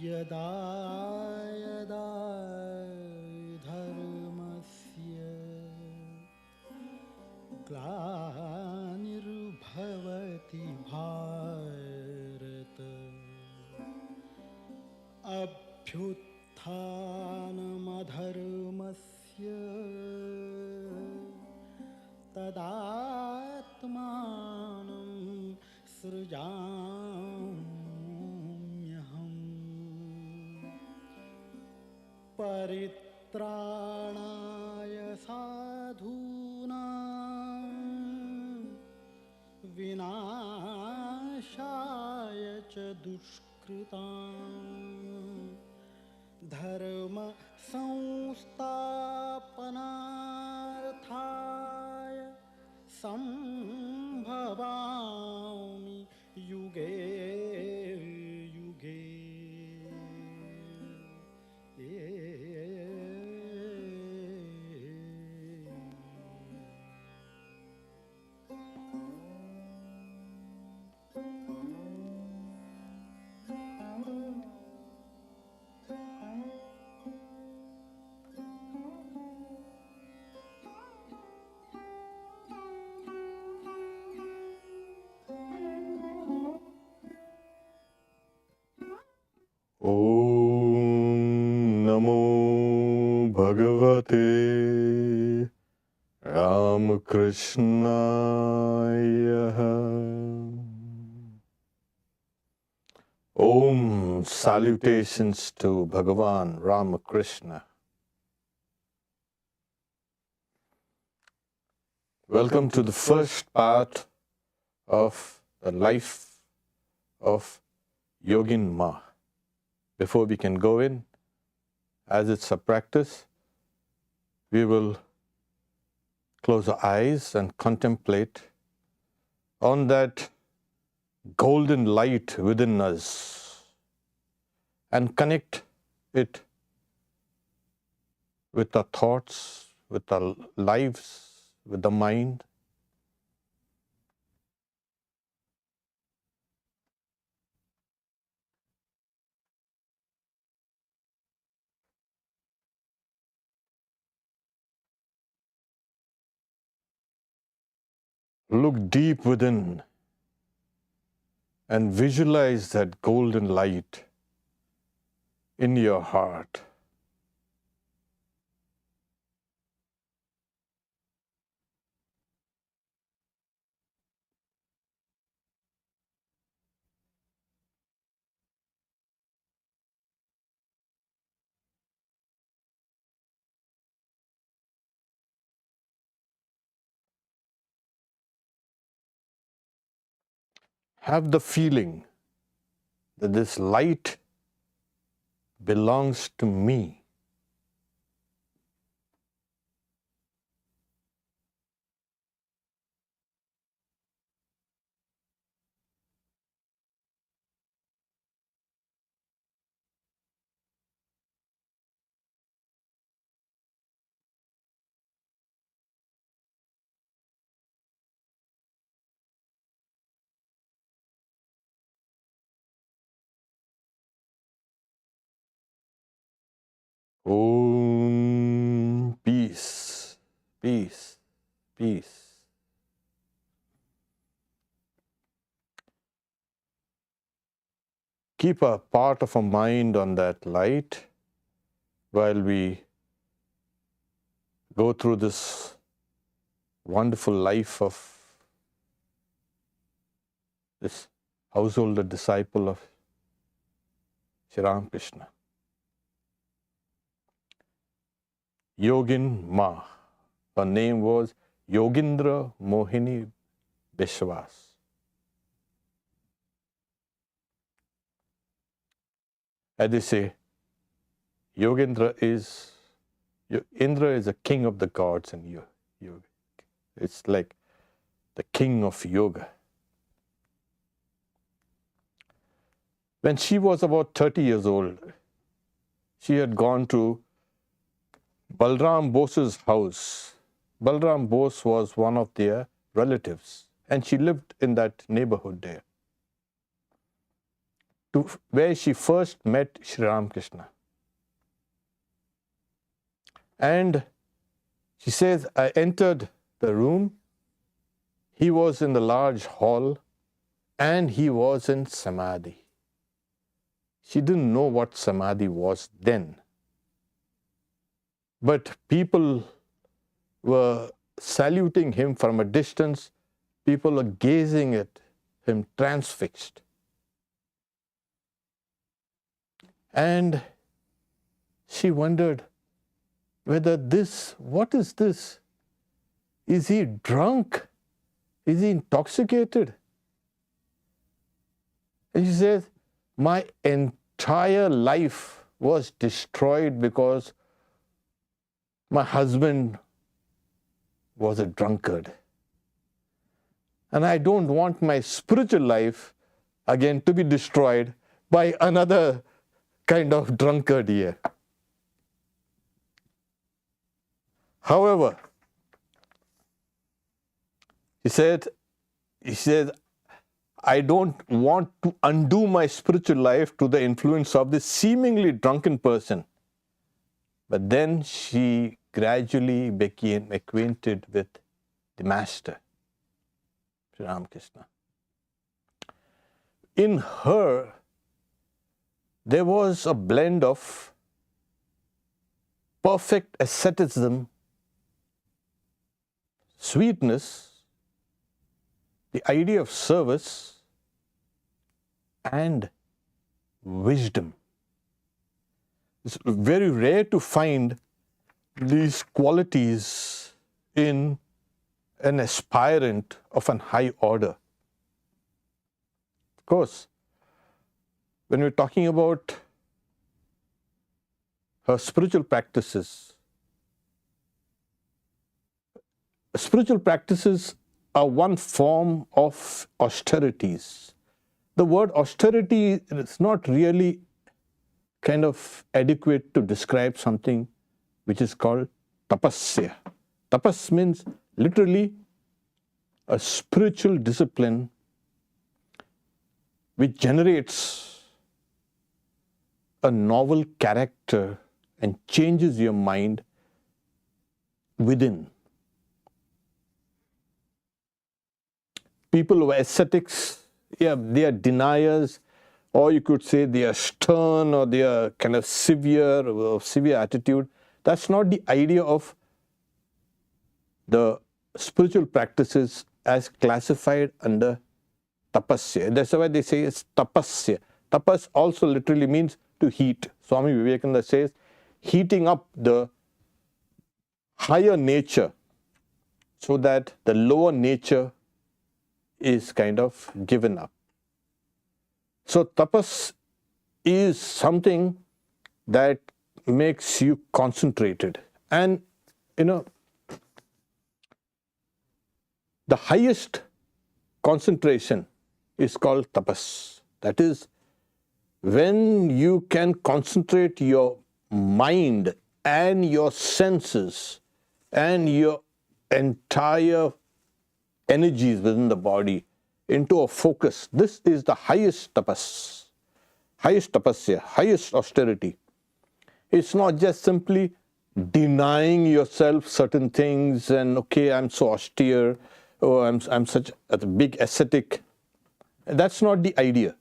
यदा यदा धर्मस्य ग्लानिर्भवति भारत अभ्युत्थानमधर्मस्य तदात्मानं सृजाम्यहम् परित्राणाय साधूनां विनाशाय च दुष्कृतां धर्म संस्थापनार्थाय संभवामि युगे युगे। Om Namo Bhagavate Ramakrishna. Om salutations to Bhagavan Ramakrishna. Welcome to the first part of the life of Yogin Ma. Before we can go in, as it's a practice, we will close our eyes and contemplate on that golden light within us and connect it with our thoughts, with our lives, with the mind. Look deep within and visualize that golden light in your heart. Have the feeling that this light belongs to me. Om, peace, peace, peace. Keep a part of our mind on that light while we go through this wonderful life of this householder disciple of Sri Ramakrishna. Yogin Ma. Her name was Yogindra Mohini Bishwas. As they say, Indra is a king of the gods and yoga. It's like the king of yoga. When she was about 30 years old, she had gone to Balram Bose's house. Balram Bose was one of their relatives, and she lived in that neighborhood there. where she first met Sri Ramakrishna. And she says, I entered the room. He was in the large hall and he was in Samadhi. She didn't know what Samadhi was then. But people were saluting him from a distance. People were gazing at him transfixed. And she wondered whether what is this? Is he drunk? Is he intoxicated? And she says, my entire life was destroyed because my husband was a drunkard. And I don't want my spiritual life again to be destroyed by another kind of drunkard here. However, he said, I don't want to undo my spiritual life to the influence of this seemingly drunken person. But then she gradually became acquainted with the Master, Sri Ramakrishna. In her, there was a blend of perfect asceticism, sweetness, the idea of service, and wisdom. It's very rare to find these qualities in an aspirant of an high order. Of course, when we're talking about her spiritual practices are one form of austerities. The word austerity is not really kind of adequate to describe something which is called tapasya. Tapas means literally a spiritual discipline which generates a novel character and changes your mind within. People who are ascetics, they are deniers, or you could say they are stern, or they are kind of severe, or severe attitude. That's not the idea of the spiritual practices as classified under tapasya. That's why they say it's tapasya. Tapas also literally means to heat. Swami Vivekananda says, heating up the higher nature so that the lower nature is kind of given up. So tapas is something that makes you concentrated. And, the highest concentration is called tapas. That is, when you can concentrate your mind and your senses and your entire energies within the body into a focus. This is the highest tapas, highest tapasya, highest austerity. It's not just simply denying yourself certain things and, okay, I'm so austere, or I'm such a big ascetic. That's not the idea.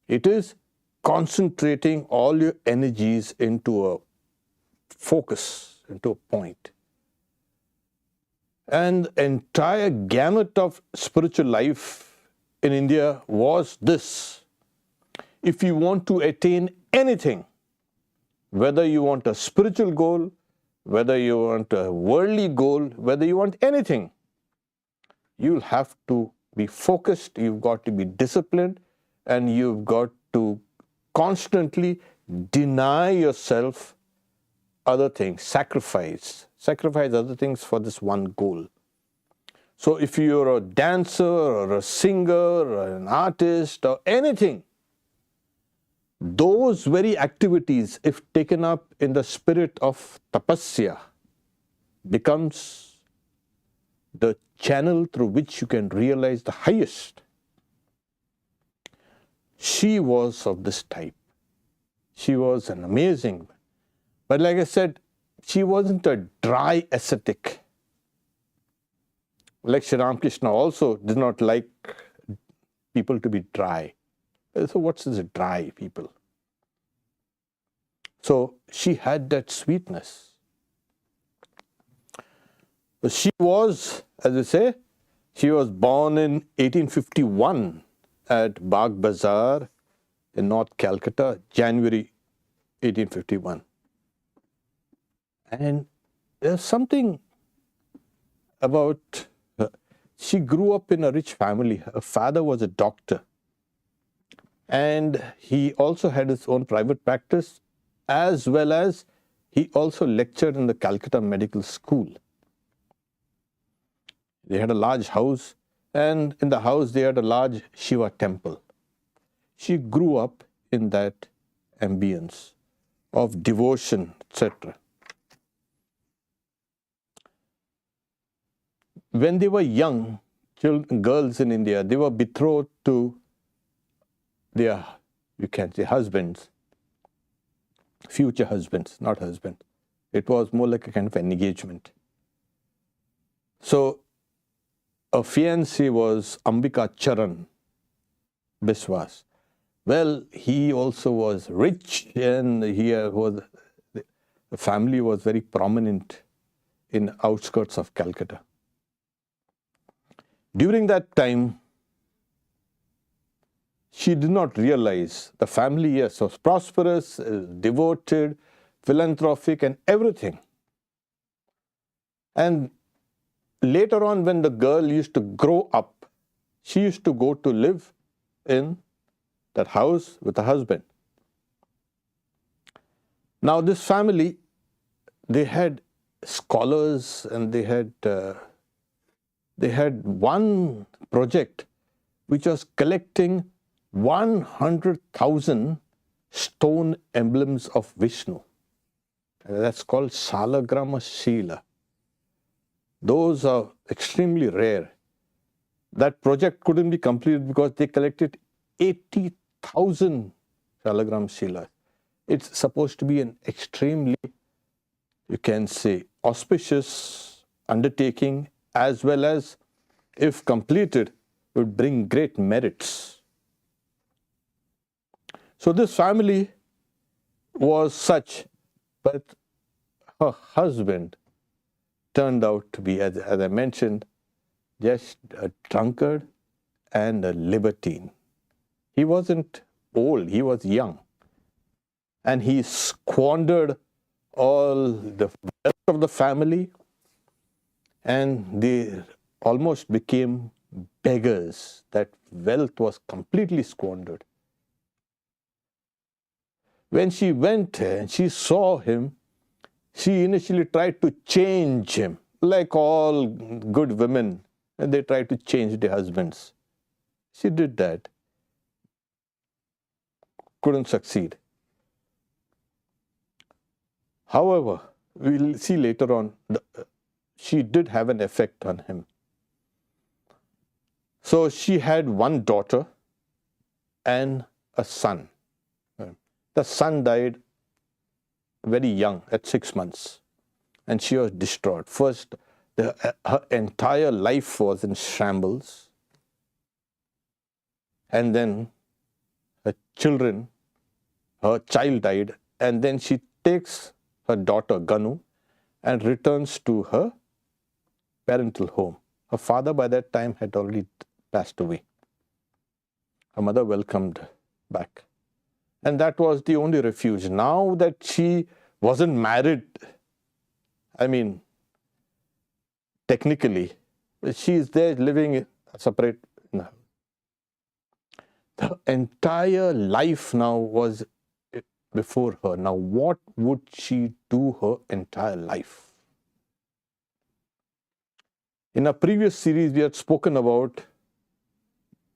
It is concentrating all your energies into a focus, into a point. And the entire gamut of spiritual life in India was this. If you want to attain anything, whether you want a spiritual goal, whether you want a worldly goal, whether you want anything, you'll have to be focused, you've got to be disciplined, and you've got to constantly deny yourself other things, sacrifice other things for this one goal. So if you're a dancer or a singer or an artist or anything, those very activities, if taken up in the spirit of tapasya, becomes the channel through which you can realize the highest. she was of this type. She was an amazing, but like I said, she wasn't a dry ascetic. Like Sri Ramakrishna also did not like people to be dry. So what's this dry people? So she had that sweetness. She was, as I say, she was born in 1851 at Bagh Bazaar in North Calcutta, January 1851. And there's something about her. She grew up in a rich family. Her father was a doctor. And he also had his own private practice, as well as he also lectured in the Calcutta Medical School. They had a large house, and in the house they had a large Shiva temple. She grew up in that ambience of devotion, etc. When they were young, children, girls in India, they were betrothed to their, you can say, husbands, future husbands, not husband. It was more like a kind of an engagement. So a fiancé was Ambika Charan Biswas. Well, he also was rich, and the family was very prominent in outskirts of Calcutta. During that time, she did not realize the family, yes, was prosperous, devoted, philanthropic, and everything. And later on, when the girl used to grow up, she used to go to live in that house with her husband. Now, this family, they had scholars, and they had one project which was collecting 100,000 stone emblems of Vishnu. That's called Salagrama Shila. Those are extremely rare. That project couldn't be completed because they collected 80,000 Salagram Shilas. It's supposed to be an extremely, you can say, auspicious undertaking, as well as, if completed, would bring great merits. So this family was such, but her husband turned out to be, as I mentioned, just a drunkard and a libertine. He wasn't old, he was young. And he squandered all the wealth of the family, and they almost became beggars. That wealth was completely squandered. When she went and she saw him, she initially tried to change him, like all good women, and they try to change their husbands. She did that. Couldn't succeed. However, we'll see later on, she did have an effect on him. So she had one daughter and a son. The son died very young, at 6 months, and she was distraught. First, her entire life was in shambles, and then her child died, and then she takes her daughter Ganu and returns to her parental home. Her father by that time had already passed away. Her mother welcomed back. And that was the only refuge. Now that she wasn't married, I mean, technically, she is there living separate. No. The entire life now was before her. Now, what would she do her entire life? In a previous series, we had spoken about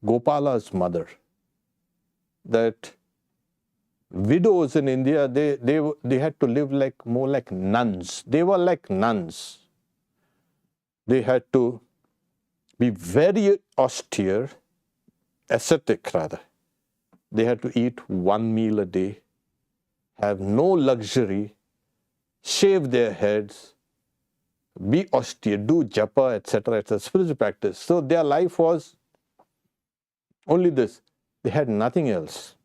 Gopala's mother, that widows in India, they had to live more like nuns. They were like nuns. They had to be very austere, ascetic rather, They had to eat one meal a day, have no luxury, shave their heads, be austere, do japa, etc., etc., spiritual practice. So their life was only this. They had nothing else.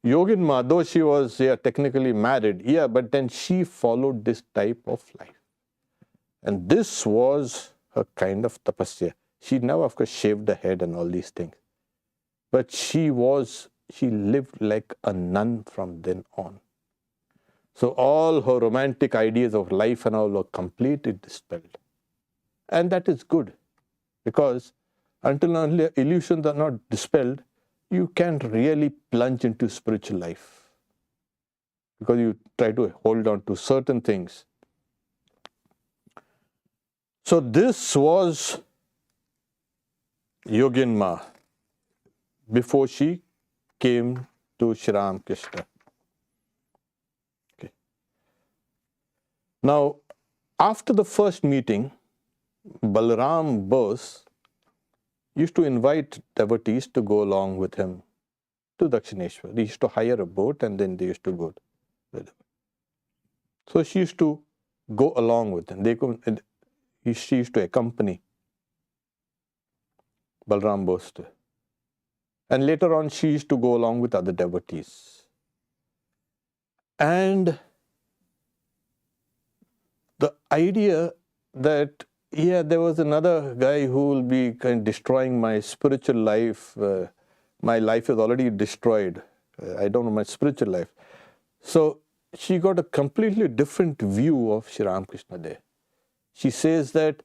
Yogin Ma, though she was technically married, but then she followed this type of life. And this was her kind of tapasya. She never, of course, shaved her head and all these things. But she lived like a nun from then on. So all her romantic ideas of life and all were completely dispelled. And that is good, because until illusions are not dispelled, you can't really plunge into spiritual life, because you try to hold on to certain things. So this was Yogin Ma before she came to Sri Ramakrishna. Okay. Now, after the first meeting, Balaram Bose used to invite devotees to go along with him to Dakshineshwar. He used to hire a boat and then they used to go with him. So she used to go along with him. She used to accompany Balaram Bose. And later on, she used to go along with other devotees. And the idea that, there was another guy who will be kind of destroying my spiritual life. My life is already destroyed. I don't know my spiritual life. So she got a completely different view of Sri Ramakrishna there. She says that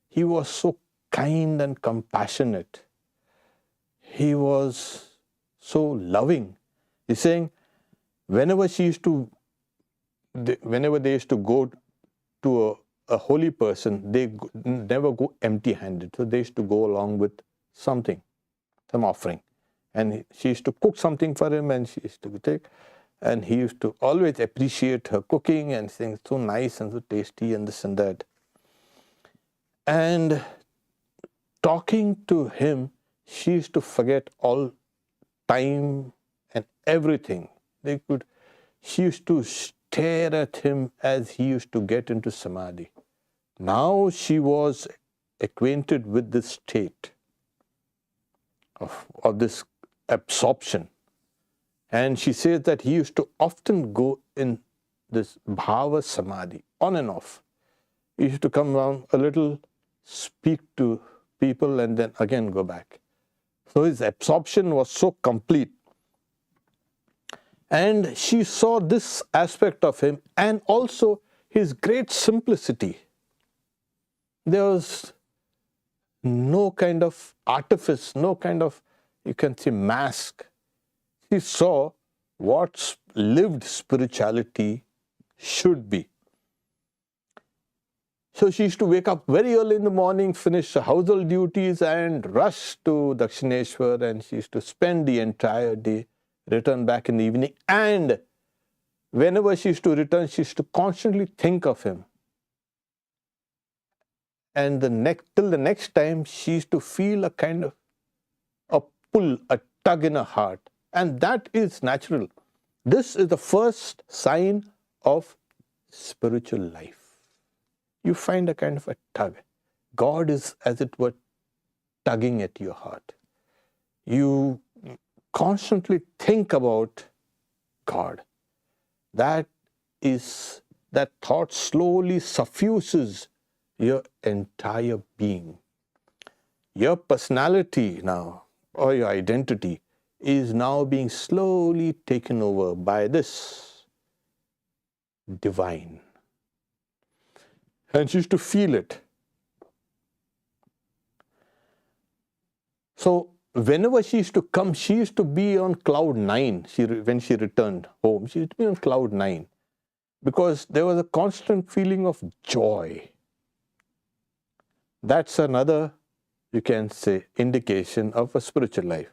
he was so kind and compassionate. He was so loving. He's saying whenever they used to go to a holy person, they never go empty-handed. So they used to go along with something, some offering. And she used to cook something for him and she used to take. And he used to always appreciate her cooking and saying, so nice and so tasty and this and that. And talking to him, she used to forget all time and everything. She used to stare at him as he used to get into samadhi. Now she was acquainted with this state of this absorption. And she says that he used to often go in this bhava samadhi, on and off. He used to come down a little, speak to people and then again go back. So his absorption was so complete. And she saw this aspect of him and also his great simplicity. There was no kind of artifice, no kind of, you can say, mask. She saw what lived spirituality should be. So she used to wake up very early in the morning, finish household duties and rush to Dakshineshwar, and she used to spend the entire day, return back in the evening. And whenever she used to return, she used to constantly think of him. And till the next time, she used to feel a kind of a pull, a tug in her heart. And that is natural. This is the first sign of spiritual life. You find a kind of a tug. God is, as it were, tugging at your heart. You constantly think about God. That thought slowly suffuses your entire being. Your personality now, or your identity, is now being slowly taken over by this divine. And she used to feel it. So whenever she used to come, she used to be on cloud 9. When she returned home, she used to be on cloud 9. Because there was a constant feeling of joy. That's another, you can say, indication of a spiritual life.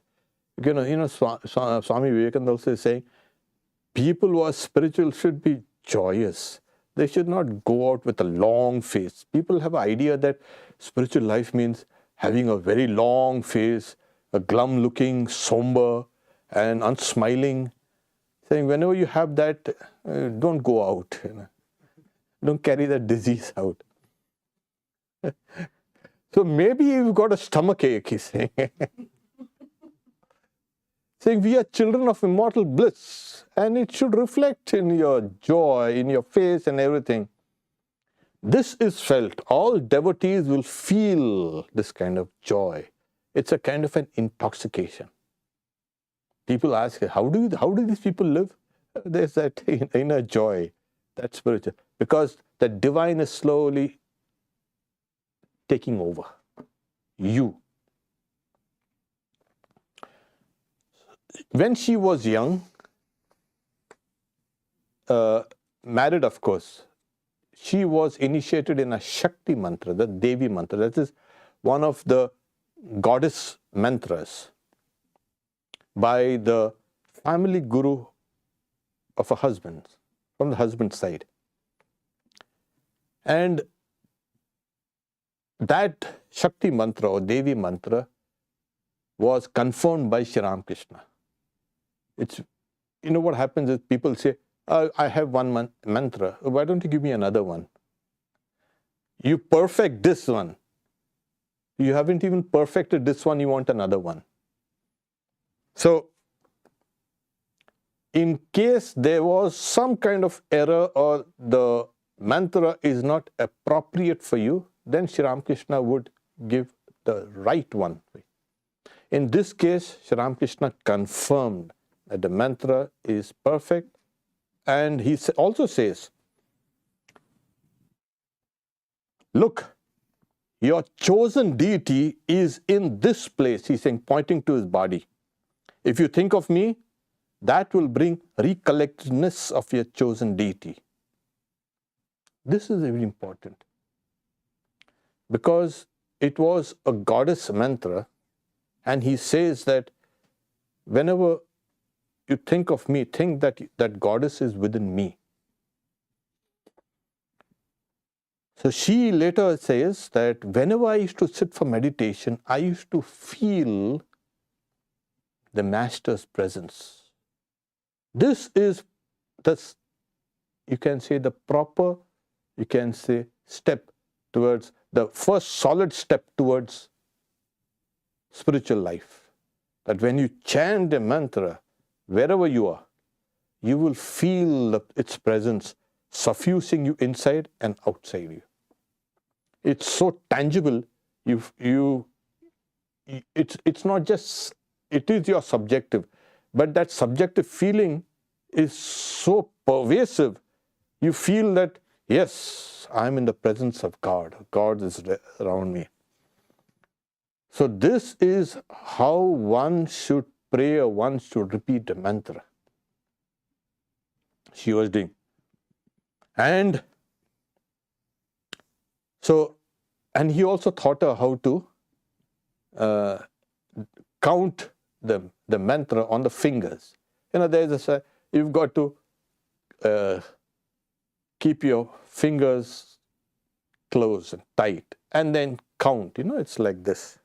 Swami Vivekananda also is saying, people who are spiritual should be joyous. They should not go out with a long face. People have an idea that spiritual life means having a very long face, a glum looking, somber and unsmiling, saying whenever you have that, don't go out. Don't carry that disease out. So maybe you've got a stomach ache, he's saying. Saying we are children of immortal bliss, and it should reflect in your joy, in your face and everything. This is felt. All devotees will feel this kind of joy. It's a kind of an intoxication. People ask, how do these people live? There's that inner joy, that's spiritual. Because the divine is slowly taking over you. When she was young, married of course, she was initiated in a Shakti Mantra, the Devi Mantra. That is one of the goddess mantras by the family guru of a husband, from the husband's side. And that Shakti Mantra or Devi Mantra was confirmed by Sri Ramakrishna. It's, you know what happens is people say, I have one mantra, why don't you give me another one? You perfect this one. You haven't even perfected this one, you want another one. So, in case there was some kind of error or the mantra is not appropriate for you, then Sri Ramakrishna would give the right one. In this case, Sri Ramakrishna confirmed that the mantra is perfect, and he also says, look, your chosen deity is in this place. He's saying, pointing to his body. If you think of me, that will bring recollectedness of your chosen deity. This is very important because it was a goddess mantra, and he says that whenever you think of me, think that that goddess is within me. So she later says that whenever I used to sit for meditation, I used to feel the Master's presence. This is, you can say, the proper, you can say, step towards, the first solid step towards spiritual life. That when you chant a mantra, wherever you are, you will feel its presence suffusing you inside and outside you. It's so tangible. It's not just, it is your subjective, but that subjective feeling is so pervasive. You feel that, yes, I'm in the presence of God. God is around me. So this is how one should pray, or one should repeat the mantra. She was doing. And so, and he also taught her how to count the mantra on the fingers. You know, there's a, you've got to keep your fingers close and tight and then count. You know, it's like this.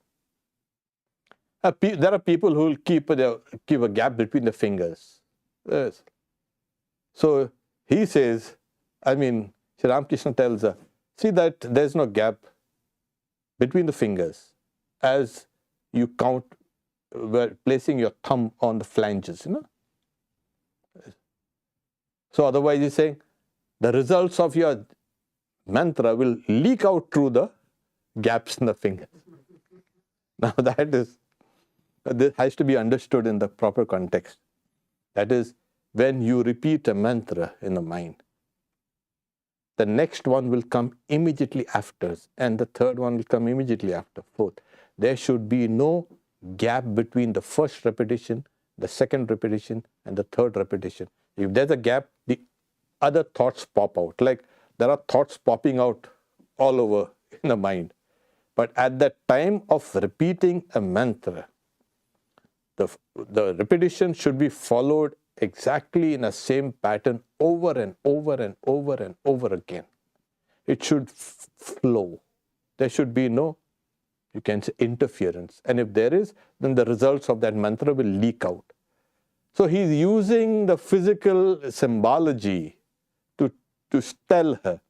There are people who will keep a gap between the fingers. Yes. So he says, I mean, Sri Ramakrishna tells her, see that there's no gap between the fingers as you count, placing your thumb on the flanges, you know. So otherwise he's saying, the results of your mantra will leak out through the gaps in the fingers. Now this has to be understood in the proper context. That is, when you repeat a mantra in the mind, the next one will come immediately after, and the third one will come immediately after, fourth. There should be no gap between the first repetition, the second repetition, and the third repetition. If there's a gap, the other thoughts pop out. Like there are thoughts popping out all over in the mind. But at the time of repeating a mantra, the repetition should be followed exactly in the same pattern over and over and over and over again. It should flow. There should be no, you can say, interference. And if there is, then the results of that mantra will leak out. So he's using the physical symbology to tell her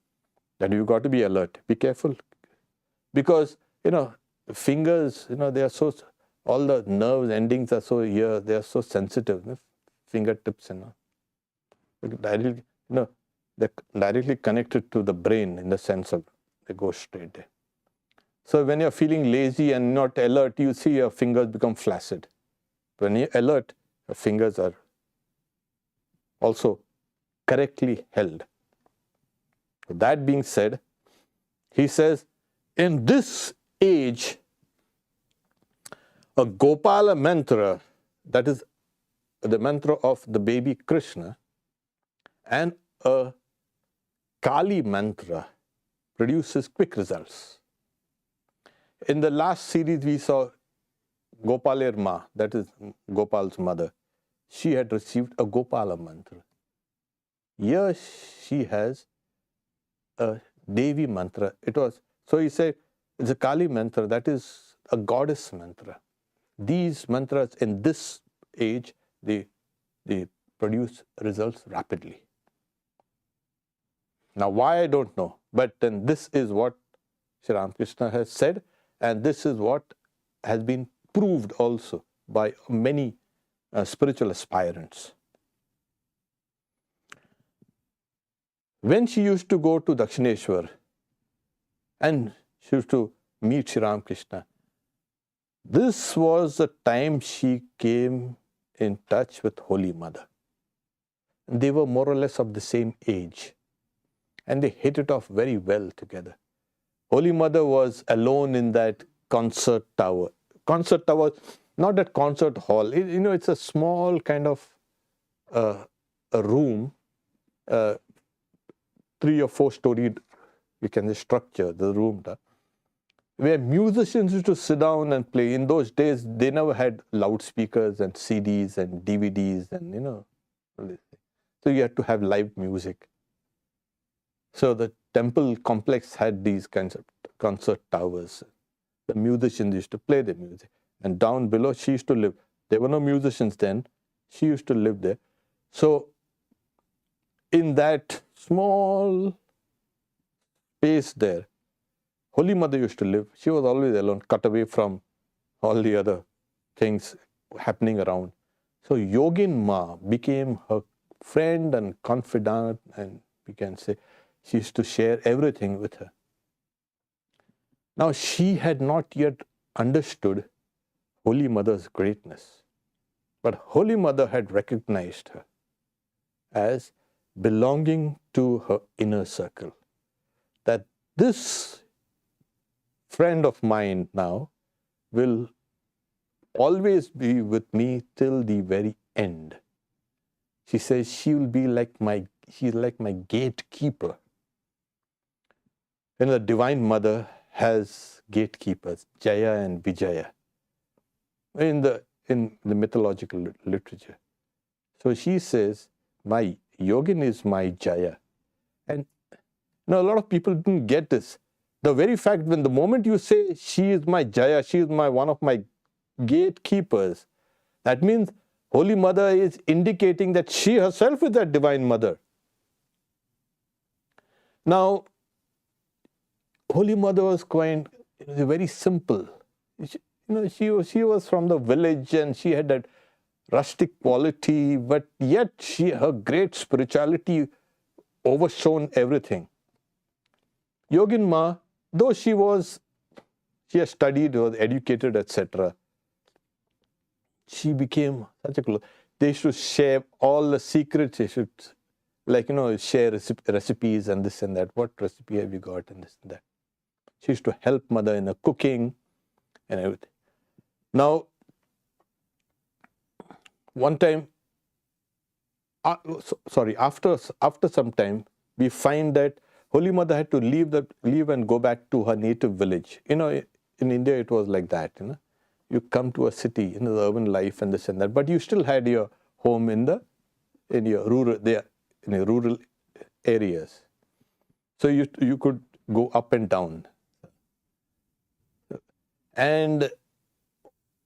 that you've got to be alert, be careful. Because, fingers, they are so, all the nerves endings are so here, they are so sensitive, fingertips, directly, they're directly connected to the brain in the sense of they go straight there. So when you're feeling lazy and not alert, you see your fingers become flaccid. When you're alert, your fingers are also correctly held. That being said, he says, in this age, a Gopala mantra, that is the mantra of the baby Krishna, and a Kali mantra produces quick results. In the last series, we saw Gopaler Ma, that is Gopal's mother. She had received a Gopala mantra. Here she has a Devi mantra. So he said, it's a Kali mantra, that is a goddess mantra. These mantras in this age, they produce results rapidly. Now, why I don't know, but then this is what Sri Ramakrishna has said, and this is what has been proved also by many spiritual aspirants. When she used to go to Dakshineshwar and she used to meet Sri Ramakrishna, this was the time she came in touch with Holy Mother. They were more or less of the same age, and they hit it off very well together. Holy Mother was alone in that concert tower. Concert tower, not that concert hall. It's a small kind of a room, 3 or 4 storied, you can say, structure, the room, where musicians used to sit down and play. In those days, they never had loudspeakers and CDs and DVDs and, so you had to have live music. So the temple complex had these kinds of concert towers. The musicians used to play the music. And down below, she used to live. There were no musicians then. She used to live there. So in that small space there, Holy Mother used to live. She was always alone, cut away from all the other things happening around. So Yogin Ma became her friend and confidant, and we can say she used to share everything with her. Now, she had not yet understood Holy Mother's greatness, but Holy Mother had recognized her as belonging to her inner circle, that this friend of mine now will always be with me till the very end. She says she's like my gatekeeper. The Divine Mother has gatekeepers, Jaya and Vijaya, in the mythological literature. So she says, my Yogin is my Jaya. And a lot of people didn't get this. The very fact, when the moment you say, she is my Jaya, she is one of my gatekeepers, that means Holy Mother is indicating that she herself is that Divine Mother. Now, Holy Mother was quite very simple. She was from the village and she had that rustic quality, but yet her great spirituality overshone everything. Yogin Ma, though she had studied, was educated, etc., she became such a close. They should share all the secrets. They should, share recipes and this and that. What recipe have you got and this and that. She used to help Mother in the cooking and everything. Now, one time, after some time, we find that Holy Mother had to leave and go back to her native village. In India, it was like that. You come to a city, the urban life and this and that, but you still had your home in your rural areas. So you could go up and down. And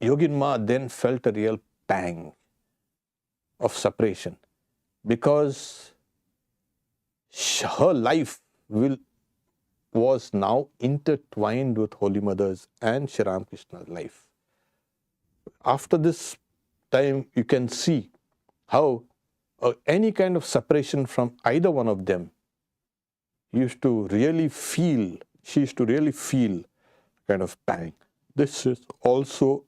Yogin Ma then felt a real pang of separation, because her life was now intertwined with Holy Mother's and Sri Ramakrishna's life. After this time, you can see how any kind of separation from either one of them she used to really feel kind of pang. This is also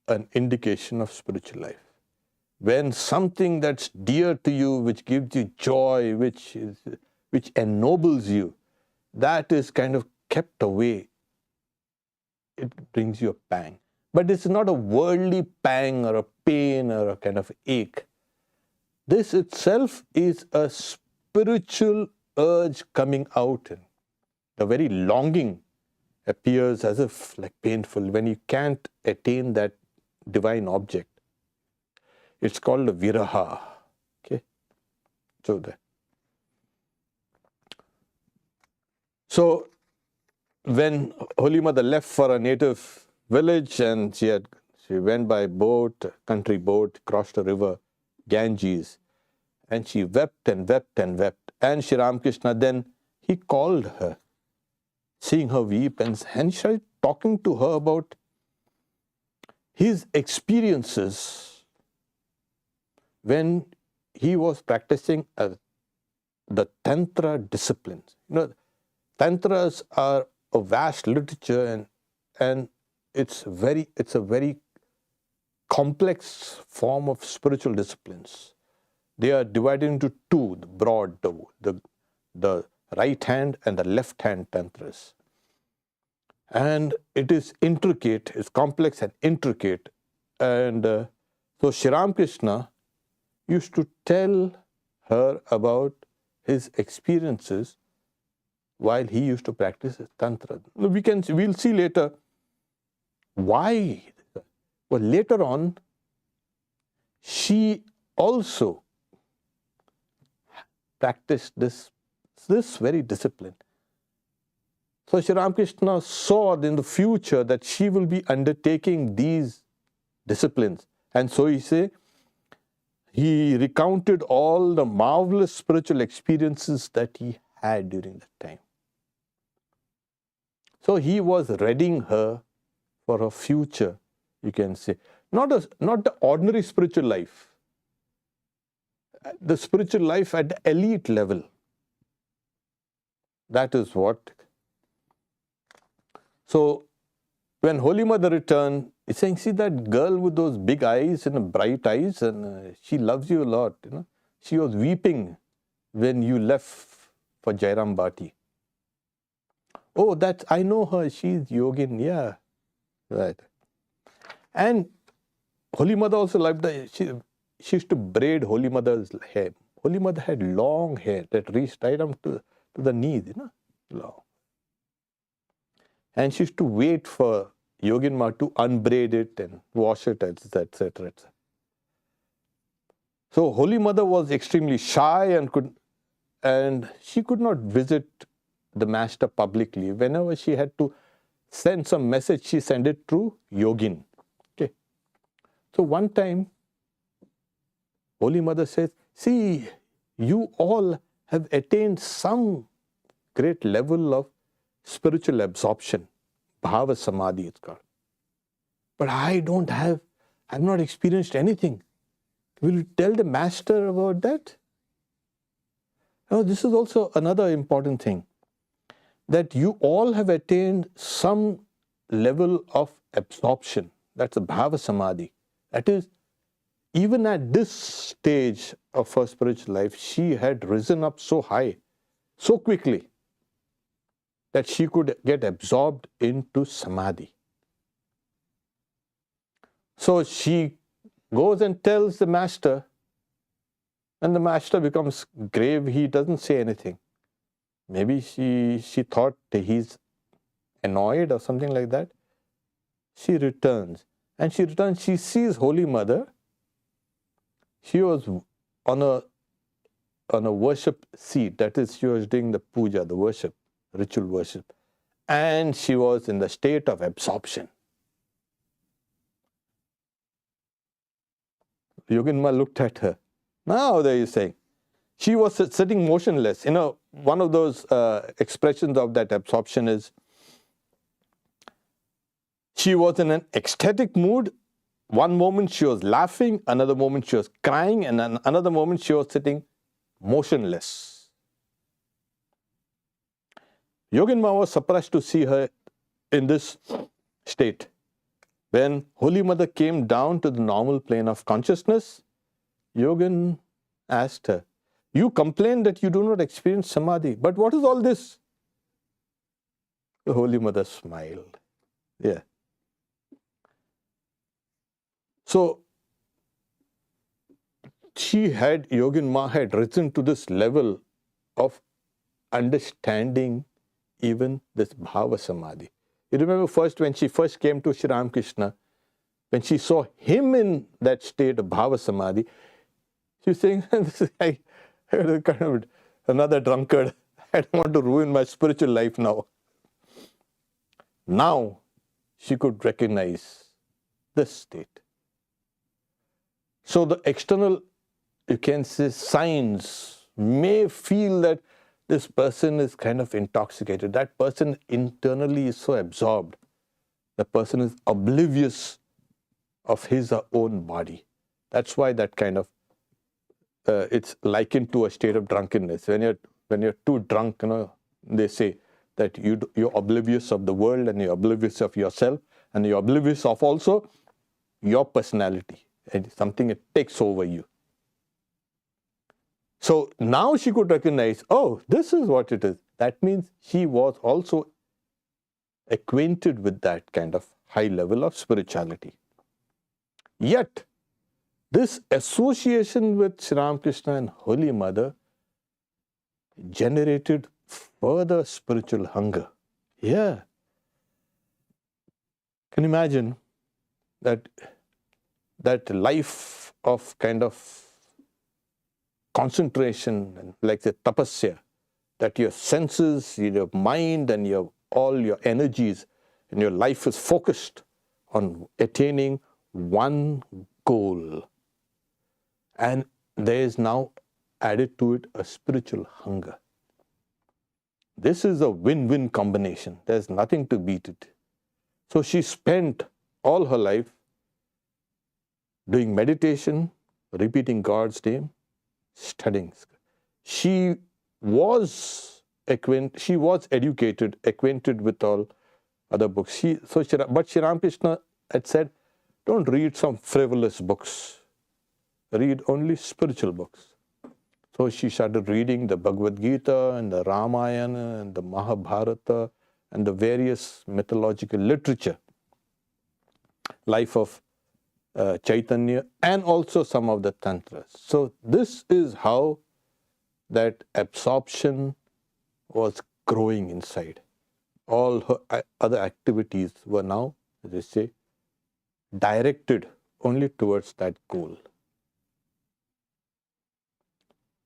an indication of spiritual life. When something that's dear to you, which gives you joy, which ennobles you, that is kind of kept away, it brings you a pang. But it's not a worldly pang or a pain or a kind of ache. This itself is a spiritual urge coming out. The very longing appears as if like painful when you can't attain that divine object. It's called a viraha. Okay, so when Holy Mother left for a native village, and she went by boat, country boat, crossed the river Ganges, and she wept and wept and wept. And Sri Ramakrishna then, he called her, seeing her weep, and he started talking to her about his experiences when he was practicing the Tantra disciplines. Tantras are a vast literature, and it's a very complex form of spiritual disciplines. They are divided into two: the broad, the right hand and the left hand tantras. And it is intricate, it's complex and intricate. And so Sri Ramakrishna used to tell her about his experiences while he used to practice his tantra. We'll see later why. Well, later on, she also practiced this very discipline. So Sri Ramakrishna saw in the future that she will be undertaking these disciplines. And so he recounted all the marvelous spiritual experiences that he had during that time. So he was readying her for her future, you can say. Not the ordinary spiritual life, the spiritual life at the elite level. That is what. So when Holy Mother returned, he's saying, see that girl with those big eyes and bright eyes, and she loves you a lot. She was weeping when you left for Jairam Bhati. Oh, I know her. She's Yogin. Yeah, right. And Holy Mother also loved that. She used to braid Holy Mother's hair. Holy Mother had long hair that reached right up to the knees, long. And she used to wait for Yogin Ma to unbraid it and wash it, etc., etc. So Holy Mother was extremely shy and she could not visit the master publicly. Whenever she had to send some message, she sent it through Yogin. Okay. So one time, Holy Mother says, see, you all have attained some great level of spiritual absorption. Bhava Samadhi it's called. But I've not experienced anything. Will you tell the master about that? Now, this is also another important thing. That you all have attained some level of absorption. That's a Bhava Samadhi. That is, even at this stage of her spiritual life, she had risen up so high, so quickly, that she could get absorbed into Samadhi. So she goes and tells the master, and the master becomes grave. He doesn't say anything. Maybe she thought he's annoyed or something like that. She returns. And she sees Holy Mother. She was on a worship seat. That is, she was doing the puja, the worship, ritual worship. and she was in the state of absorption. Yogin Ma looked at her. Now there you saying. She was sitting motionless. You know, one of those expressions of that absorption is she was in an ecstatic mood. One moment she was laughing, another moment she was crying, and another moment she was sitting motionless. Yogin Ma was surprised to see her in this state. When Holy Mother came down to the normal plane of consciousness, Yogin asked her, "You complain that you do not experience samadhi, but what is all this?" The Holy Mother smiled. Yeah. So, Yogin Ma had risen to this level of understanding even this bhava samadhi. You remember when she first came to Sri Ramakrishna, when she saw him in that state of bhava samadhi, she was saying, "This is kind of another drunkard. I don't want to ruin my spiritual life now." Now she could recognize this state. So the external, you can say, signs may feel that this person is kind of intoxicated. That person internally is so absorbed. The person is oblivious of his or own body. That's why that kind of, it's likened to a state of drunkenness. When you're too drunk, they say that you're oblivious of the world, and you're oblivious of yourself, and you're oblivious of also your personality. And something that takes over you. So now she could recognize, oh, this is what it is. That means she was also acquainted with that kind of high level of spirituality. Yet, this association with Sri Ramakrishna and Holy Mother generated further spiritual hunger. Yeah. Can you imagine that life of kind of concentration, and like the tapasya, that your senses, your mind, and all your energies and your life is focused on attaining one goal. And there is now added to it a spiritual hunger. This is a win-win combination. There's nothing to beat it. So she spent all her life doing meditation, repeating God's name, studying. She was educated, acquainted with all other books. But Sri Ramakrishna had said, don't read some frivolous books. Read only spiritual books. So she started reading the Bhagavad Gita and the Ramayana and the Mahabharata and the various mythological literature. Life of Chaitanya, and also some of the tantras. So this is how that absorption was growing inside. All her other activities were now, as they say, directed only towards that goal.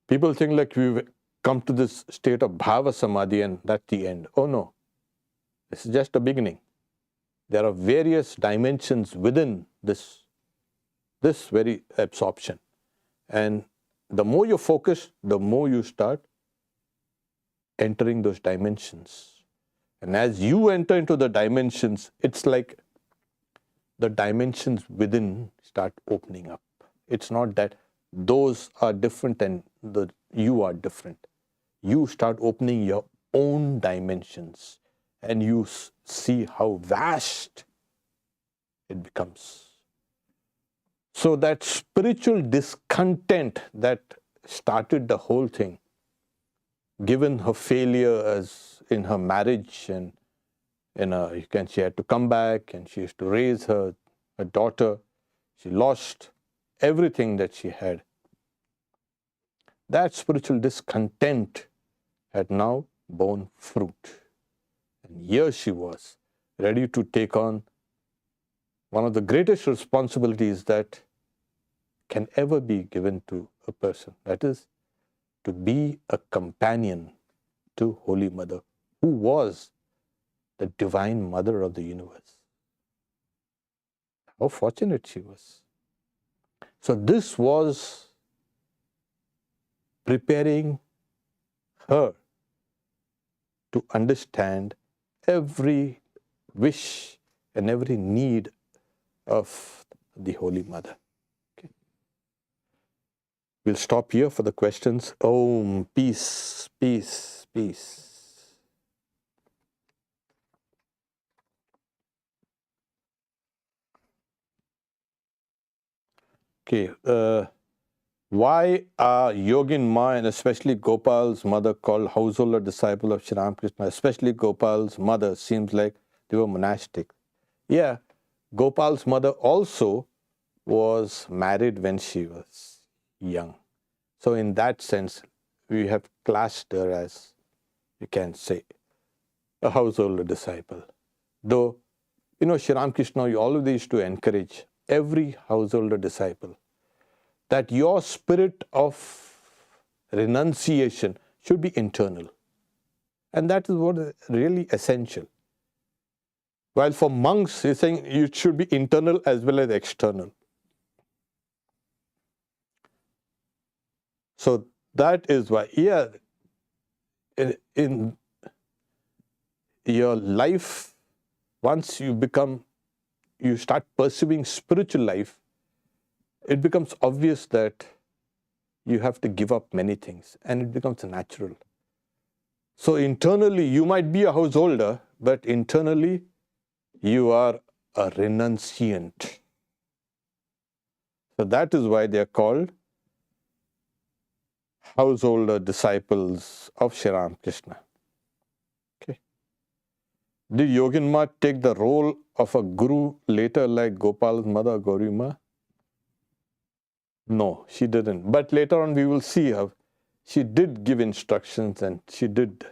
People think like we've come to this state of bhava samadhi and that's the end. Oh no, this is just a beginning. There are various dimensions within this very absorption. And the more you focus, the more you start entering those dimensions. And as you enter into the dimensions, it's like the dimensions within start opening up. It's not that those are different and you are different. You start opening your own dimensions and you see how vast it becomes. So that spiritual discontent that started the whole thing, given her failure as in her marriage, and she had to come back and she used to raise her daughter. She lost everything that she had. That spiritual discontent had now borne fruit. And here she was, ready to take on one of the greatest responsibilities that can ever be given to a person. That is, to be a companion to Holy Mother, who was the divine mother of the universe. How fortunate she was. So this was preparing her to understand every wish and every need of the Holy Mother. Okay. We'll stop here for the questions. Om, peace, peace, peace. Okay, why are Yogin Ma and especially Gopal's mother called householder disciple of Sri Ramakrishna? Especially Gopal's mother seems like they were monastic. Yeah, Gopal's mother also was married when she was young. So in that sense, we have classed her as, you can say, a householder disciple. Though, Sri Ramakrishna, you always used to encourage every householder disciple that your spirit of renunciation should be internal. And that is what is really essential. While for monks, he's saying it should be internal as well as external. So that is why, in your life, once you start pursuing spiritual life, it becomes obvious that you have to give up many things and it becomes natural. So internally, you might be a householder, but internally, you are a renunciant. So that is why they are called householder disciples of Sri Ramakrishna. Okay. Did Yogin Ma take the role of a guru later like Gopal's mother, Gauri Ma? No, she didn't. But later on we will see how she did give instructions and she did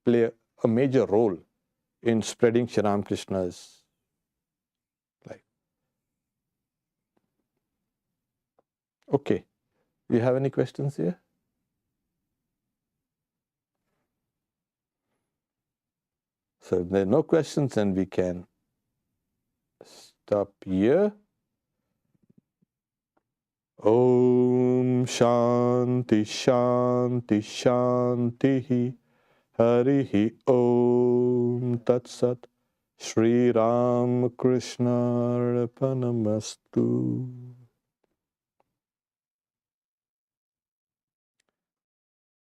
play a major role in spreading Sri Ramakrishna's life. Okay. Do you have any questions here? So if there are no questions, then we can stop here. Om Shanti Shanti Shanti Harihi Om Tat Sat Sri Ramakrishna Arpanamastu.